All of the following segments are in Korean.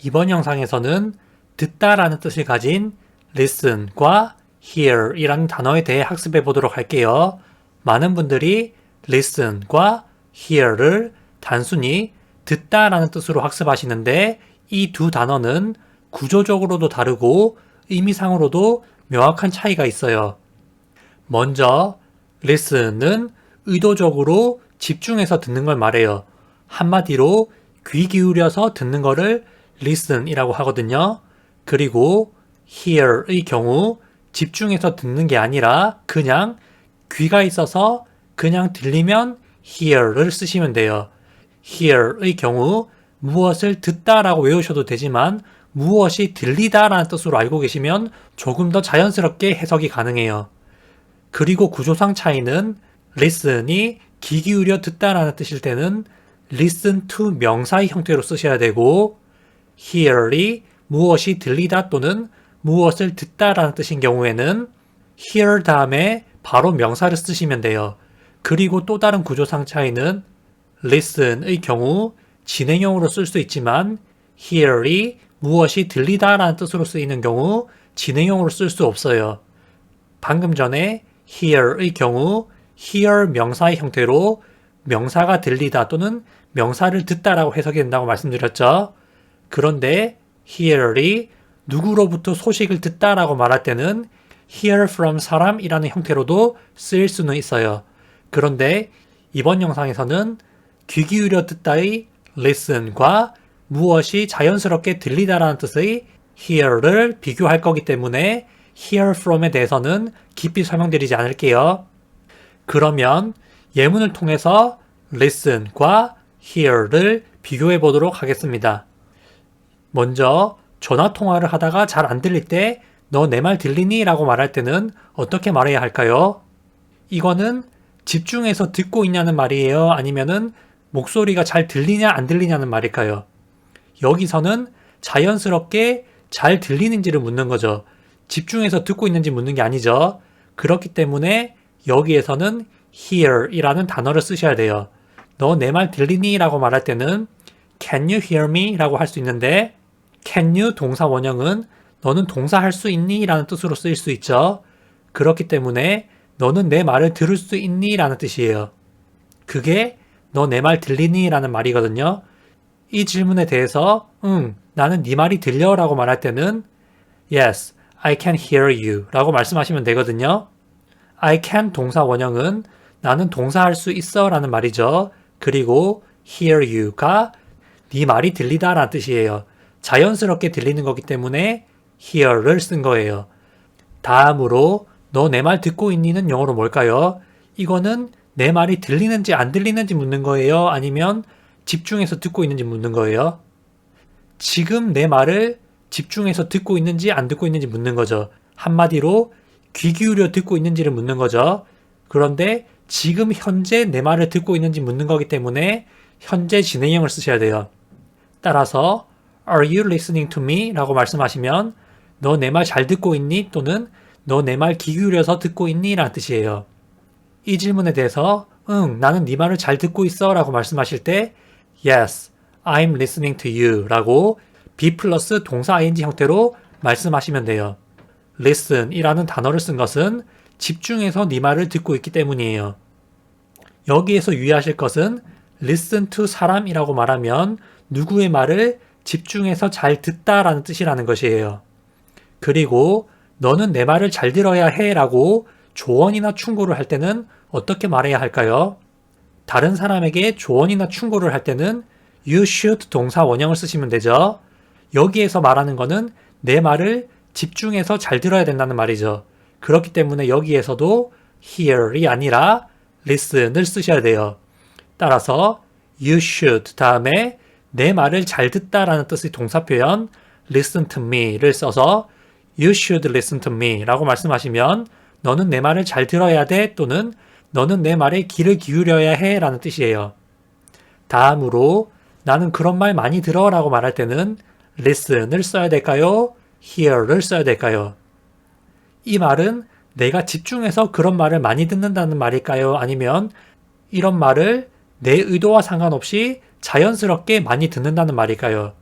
이번 영상에서는 듣다라는 뜻을 가진 listen과 hear 이라는 단어에 대해 학습해 보도록 할게요. 많은 분들이 listen과 hear를 단순히 듣다라는 뜻으로 학습하시는데 이 두 단어는 구조적으로도 다르고 의미상으로도 명확한 차이가 있어요. 먼저 listen은 의도적으로 집중해서 듣는 걸 말해요. 한마디로 귀 기울여서 듣는 거를 listen이라고 하거든요. 그리고 hear의 경우 집중해서 듣는 게 아니라 그냥 귀가 있어서 그냥 들리면 hear를 쓰시면 돼요. hear의 경우 무엇을 듣다라고 외우셔도 되지만 무엇이 들리다라는 뜻으로 알고 계시면 조금 더 자연스럽게 해석이 가능해요. 그리고 구조상 차이는 listen이 귀 기울여 듣다라는 뜻일 때는 listen to 명사의 형태로 쓰셔야 되고 hear이 무엇이 들리다 또는 무엇을 듣다라는 뜻인 경우에는 hear 다음에 바로 명사를 쓰시면 돼요. 그리고 또 다른 구조상 차이는 listen의 경우 진행형으로 쓸 수 있지만 hear이 무엇이 들리다라는 뜻으로 쓰이는 경우 진행형으로 쓸 수 없어요. 방금 전에 hear의 경우 hear 명사의 형태로 명사가 들리다 또는 명사를 듣다라고 해석이 된다고 말씀드렸죠. 그런데 hear이 누구로부터 소식을 듣다라고 말할 때는 hear from 사람이라는 형태로도 쓰일 수는 있어요. 그런데 이번 영상에서는 귀 기울여 듣다의 listen과 무엇이 자연스럽게 들리다라는 뜻의 hear를 비교할 거기 때문에 hear from에 대해서는 깊이 설명드리지 않을게요. 그러면 예문을 통해서 listen과 hear를 비교해 보도록 하겠습니다. 먼저 전화 통화를 하다가 잘 안 들릴 때 너 내 말 들리니? 라고 말할 때는 어떻게 말해야 할까요? 이거는 집중해서 듣고 있냐는 말이에요? 아니면은 목소리가 잘 들리냐 안 들리냐는 말일까요? 여기서는 자연스럽게 잘 들리는지를 묻는 거죠. 집중해서 듣고 있는지 묻는 게 아니죠. 그렇기 때문에 여기에서는 hear 이라는 단어를 쓰셔야 돼요. 너 내 말 들리니? 라고 말할 때는 can you hear me? 라고 할 수 있는데 can you 동사 원형은 너는 동사 할 수 있니? 라는 뜻으로 쓰일 수 있죠. 그렇기 때문에 너는 내 말을 들을 수 있니? 라는 뜻이에요. 그게 너 내 말 들리니? 라는 말이거든요. 이 질문에 대해서 나는 네 말이 들려 라고 말할 때는 yes, I can hear you 라고 말씀하시면 되거든요. I can 동사 원형은 나는 동사할 수 있어 라는 말이죠. 그리고 hear you가 네 말이 들리다 라는 뜻이에요. 자연스럽게 들리는 거기 때문에 hear를 쓴 거예요. 다음으로 너 내 말 듣고 있니는 영어로 뭘까요? 이거는 내 말이 들리는지 안 들리는지 묻는 거예요? 아니면 집중해서 듣고 있는지 묻는 거예요? 지금 내 말을 집중해서 듣고 있는지 안 듣고 있는지 묻는 거죠. 한마디로 귀 기울여 듣고 있는지를 묻는 거죠. 그런데 지금 현재 내 말을 듣고 있는지 묻는 거기 때문에 현재 진행형을 쓰셔야 돼요. 따라서 Are you listening to me? 라고 말씀하시면 너 내 말 잘 듣고 있니? 또는 너 내 말 귀 기울여서 듣고 있니? 라는 뜻이에요. 이 질문에 대해서 나는 네 말을 잘 듣고 있어 라고 말씀하실 때 Yes, I'm listening to you 라고 be 플러스 동사 ing 형태로 말씀하시면 돼요. listen 이라는 단어를 쓴 것은 집중해서 네 말을 듣고 있기 때문이에요. 여기에서 유의하실 것은 listen to 사람이라고 말하면 누구의 말을 집중해서 잘 듣다라는 뜻이라는 것이에요. 그리고 너는 내 말을 잘 들어야 해 라고 조언이나 충고를 할 때는 어떻게 말해야 할까요? 다른 사람에게 조언이나 충고를 할 때는 you should 동사 원형을 쓰시면 되죠. 여기에서 말하는 거는 내 말을 집중해서 잘 들어야 된다는 말이죠. 그렇기 때문에 여기에서도 hear이 아니라 listen을 쓰셔야 돼요. 따라서 you should 다음에 내 말을 잘 듣다라는 뜻의 동사 표현 listen to me를 써서 you should listen to me 라고 말씀하시면 너는 내 말을 잘 들어야 돼 또는 너는 내 말에 귀를 기울여야 해 라는 뜻이에요. 다음으로 나는 그런 말 많이 들어 라고 말할 때는 listen을 써야 될까요? hear를 써야 될까요? 이 말은 내가 집중해서 그런 말을 많이 듣는다는 말일까요? 아니면 이런 말을 내 의도와 상관없이 자연스럽게 많이 듣는다는 말일까요?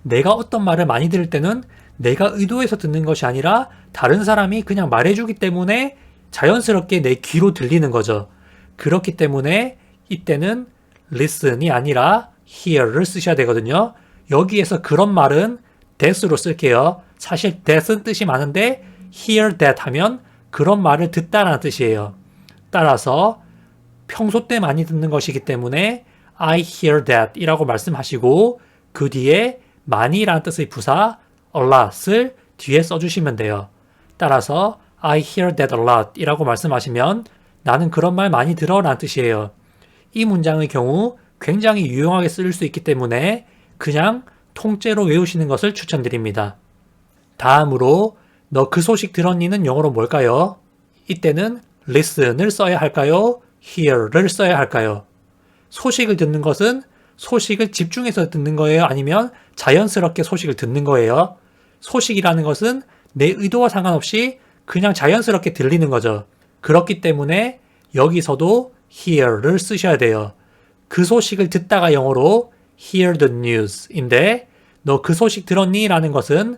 내가 어떤 말을 많이 들을 때는 내가 의도해서 듣는 것이 아니라 다른 사람이 그냥 말해주기 때문에 자연스럽게 내 귀로 들리는 거죠. 그렇기 때문에 이때는 listen이 아니라 hear를 쓰셔야 되거든요. 여기에서 그런 말은 that으로 쓸게요. 사실 that은 뜻이 많은데 hear that 하면 그런 말을 듣다라는 뜻이에요. 따라서 평소 때 많이 듣는 것이기 때문에 I hear that 이라고 말씀하시고 그 뒤에 많이라는 뜻의 부사 a lot을 뒤에 써주시면 돼요. 따라서 I hear that a lot 이라고 말씀하시면 나는 그런 말 많이 들어 라는 뜻이에요. 이 문장의 경우 굉장히 유용하게 쓰일 수 있기 때문에 그냥 통째로 외우시는 것을 추천드립니다. 다음으로 너 그 소식 들었니는 영어로 뭘까요? 이때는 listen을 써야 할까요? hear를 써야 할까요? 소식을 듣는 것은 소식을 집중해서 듣는 거예요? 아니면 자연스럽게 소식을 듣는 거예요? 소식이라는 것은 내 의도와 상관없이 그냥 자연스럽게 들리는 거죠. 그렇기 때문에 여기서도 hear를 쓰셔야 돼요. 그 소식을 듣다가 영어로 hear the news인데 너 그 소식 들었니? 라는 것은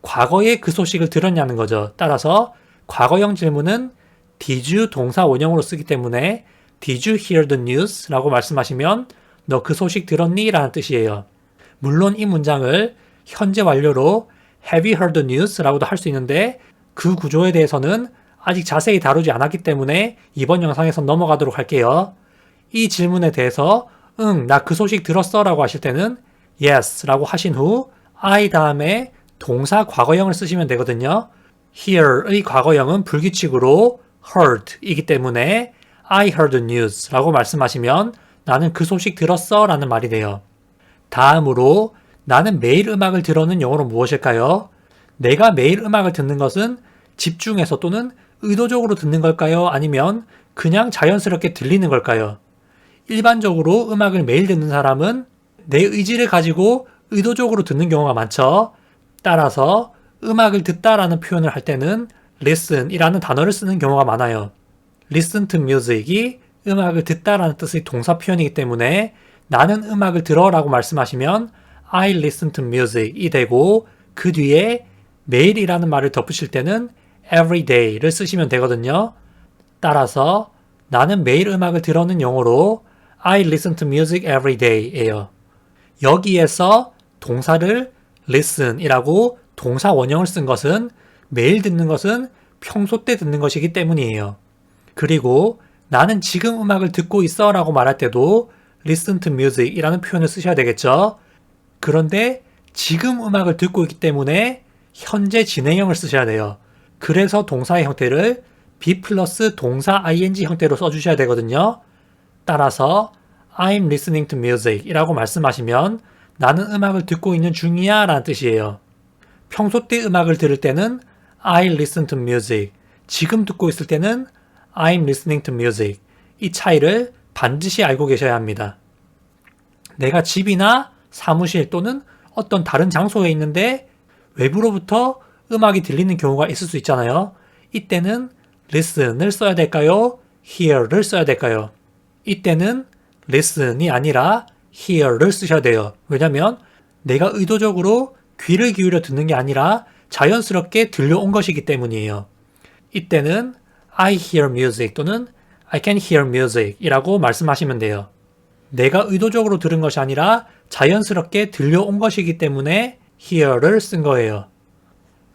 과거에 그 소식을 들었냐는 거죠. 따라서 과거형 질문은 did you 동사 원형으로 쓰기 때문에 did you hear the news? 라고 말씀하시면 너 그 소식 들었니? 라는 뜻이에요. 물론 이 문장을 현재 완료로 have you heard the news? 라고도 할 수 있는데 그 구조에 대해서는 아직 자세히 다루지 않았기 때문에 이번 영상에서 넘어가도록 할게요. 이 질문에 대해서 응, 나 그 소식 들었어 라고 하실 때는 yes 라고 하신 후 I 다음에 동사 과거형을 쓰시면 되거든요. hear의 과거형은 불규칙으로 heard 이기 때문에 I heard the news 라고 말씀하시면 나는 그 소식 들었어 라는 말이 돼요. 다음으로 나는 매일 음악을 들어는 영어로 무엇일까요? 내가 매일 음악을 듣는 것은 집중해서 또는 의도적으로 듣는 걸까요? 아니면 그냥 자연스럽게 들리는 걸까요? 일반적으로 음악을 매일 듣는 사람은 내 의지를 가지고 의도적으로 듣는 경우가 많죠. 따라서 음악을 듣다라는 표현을 할 때는 listen이라는 단어를 쓰는 경우가 많아요. listen to music이 음악을 듣다라는 뜻의 동사 표현이기 때문에 나는 음악을 들어라고 말씀하시면 I listen to music이 되고 그 뒤에 매일이라는 말을 덧붙일 때는 every day를 쓰시면 되거든요. 따라서 나는 매일 음악을 들어는 영어로 I listen to music every day예요. 여기에서 동사를 listen이라고 동사 원형을 쓴 것은 매일 듣는 것은 평소 때 듣는 것이기 때문이에요. 그리고 나는 지금 음악을 듣고 있어 라고 말할 때도 listen to music 이라는 표현을 쓰셔야 되겠죠. 그런데 지금 음악을 듣고 있기 때문에 현재 진행형을 쓰셔야 돼요. 그래서 동사의 형태를 be 플러스 동사 ing 형태로 써주셔야 되거든요. 따라서 I'm listening to music 이라고 말씀하시면 나는 음악을 듣고 있는 중이야 라는 뜻이에요. 평소 때 음악을 들을 때는 I listen to music, 지금 듣고 있을 때는 I'm listening to music. 이 차이를 반드시 알고 계셔야 합니다. 내가 집이나 사무실 또는 어떤 다른 장소에 있는데 외부로부터 음악이 들리는 경우가 있을 수 있잖아요. 이때는 listen을 써야 될까요? hear를 써야 될까요? 이때는 listen이 아니라 hear를 쓰셔야 돼요. 왜냐면 내가 의도적으로 귀를 기울여 듣는 게 아니라 자연스럽게 들려온 것이기 때문이에요. 이때는 I hear music 또는 I can hear music 이라고 말씀하시면 돼요. 내가 의도적으로 들은 것이 아니라 자연스럽게 들려온 것이기 때문에 hear를 쓴 거예요.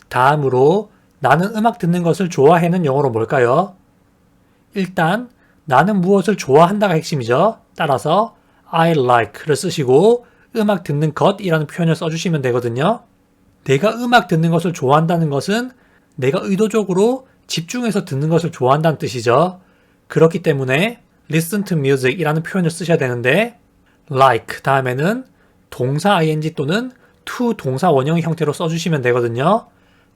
다음으로 나는 음악 듣는 것을 좋아해는 영어로 뭘까요? 일단 나는 무엇을 좋아한다가 핵심이죠. 따라서 I like를 쓰시고 음악 듣는 것이라는 표현을 써주시면 되거든요. 내가 음악 듣는 것을 좋아한다는 것은 내가 의도적으로 집중해서 듣는 것을 좋아한다는 뜻이죠. 그렇기 때문에 listen to music 이라는 표현을 쓰셔야 되는데 like 다음에는 동사 ing 또는 to 동사 원형 형태로 써주시면 되거든요.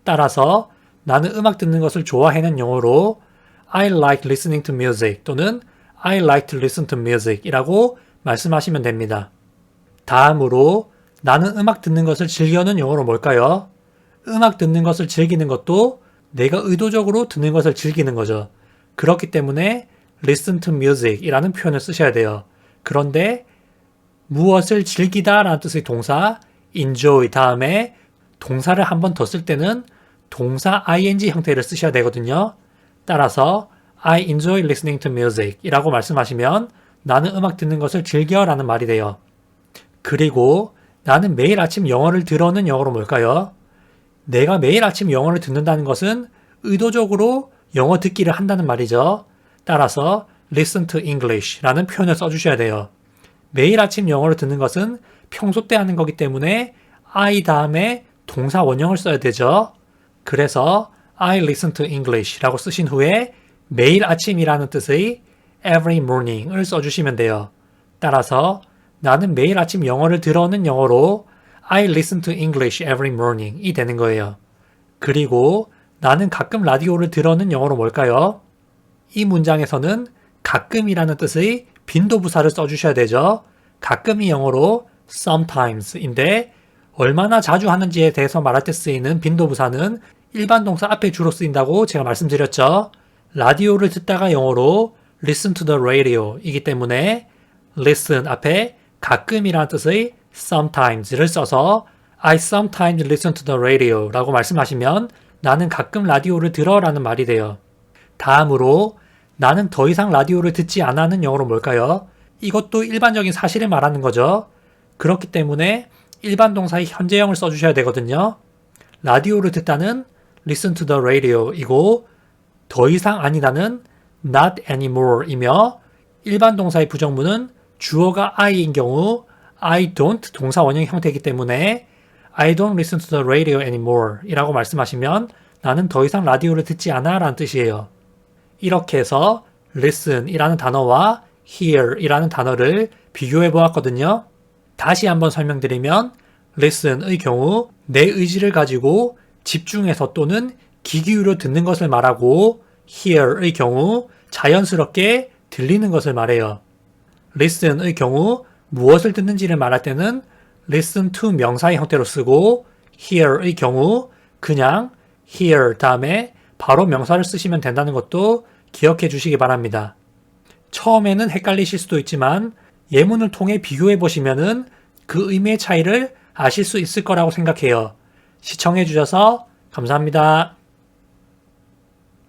따라서 나는 음악 듣는 것을 좋아해는 영어로 I like listening to music 또는 I like to listen to music 이라고 말씀하시면 됩니다. 다음으로 나는 음악 듣는 것을 즐겨는 영어로 뭘까요? 음악 듣는 것을 즐기는 것도 내가 의도적으로 듣는 것을 즐기는 거죠. 그렇기 때문에 listen to music 이라는 표현을 쓰셔야 돼요. 그런데 무엇을 즐기다 라는 뜻의 동사 enjoy 다음에 동사를 한 번 더 쓸 때는 동사 ing 형태를 쓰셔야 되거든요. 따라서 I enjoy listening to music 이라고 말씀하시면 나는 음악 듣는 것을 즐겨 라는 말이 돼요. 그리고 나는 매일 아침 영어를 들어는 영어로 뭘까요? 내가 매일 아침 영어를 듣는다는 것은 의도적으로 영어 듣기를 한다는 말이죠. 따라서 listen to English 라는 표현을 써주셔야 돼요. 매일 아침 영어를 듣는 것은 평소 때 하는 거기 때문에 I 다음에 동사 원형을 써야 되죠. 그래서 I listen to English 라고 쓰신 후에 매일 아침이라는 뜻의 every morning을 써주시면 돼요. 따라서 나는 매일 아침 영어를 들어는 영어로 I listen to English every morning 이 되는 거예요. 그리고 나는 가끔 라디오를 들어는 영어로 뭘까요? 이 문장에서는 가끔이라는 뜻의 빈도부사를 써주셔야 되죠. 가끔이 영어로 sometimes인데 얼마나 자주 하는지에 대해서 말할 때 쓰이는 빈도부사는 일반 동사 앞에 주로 쓰인다고 제가 말씀드렸죠. 라디오를 듣다가 영어로 listen to the radio 이기 때문에 listen 앞에 가끔이라는 뜻의 sometimes를 써서 I sometimes listen to the radio 라고 말씀하시면 나는 가끔 라디오를 들어 라는 말이 돼요. 다음으로 나는 더 이상 라디오를 듣지 않아는 영어로 뭘까요? 이것도 일반적인 사실을 말하는 거죠. 그렇기 때문에 일반 동사의 현재형을 써주셔야 되거든요. 라디오를 듣다는 listen to the radio 이고 더 이상 아니다는 not anymore 이며 일반 동사의 부정문은 주어가 I인 경우 I don't 동사 원형 형태이기 때문에 I don't listen to the radio anymore 이라고 말씀하시면 나는 더 이상 라디오를 듣지 않아 라는 뜻이에요. 이렇게 해서 listen 이라는 단어와 hear 이라는 단어를 비교해 보았거든요. 다시 한번 설명드리면 listen의 경우 내 의지를 가지고 집중해서 또는 귀 기울여 듣는 것을 말하고 hear의 경우 자연스럽게 들리는 것을 말해요. listen의 경우 무엇을 듣는지를 말할 때는 listen to 명사의 형태로 쓰고 hear의 경우 그냥 hear 다음에 바로 명사를 쓰시면 된다는 것도 기억해 주시기 바랍니다. 처음에는 헷갈리실 수도 있지만 예문을 통해 비교해 보시면은 그 의미의 차이를 아실 수 있을 거라고 생각해요. 시청해 주셔서 감사합니다.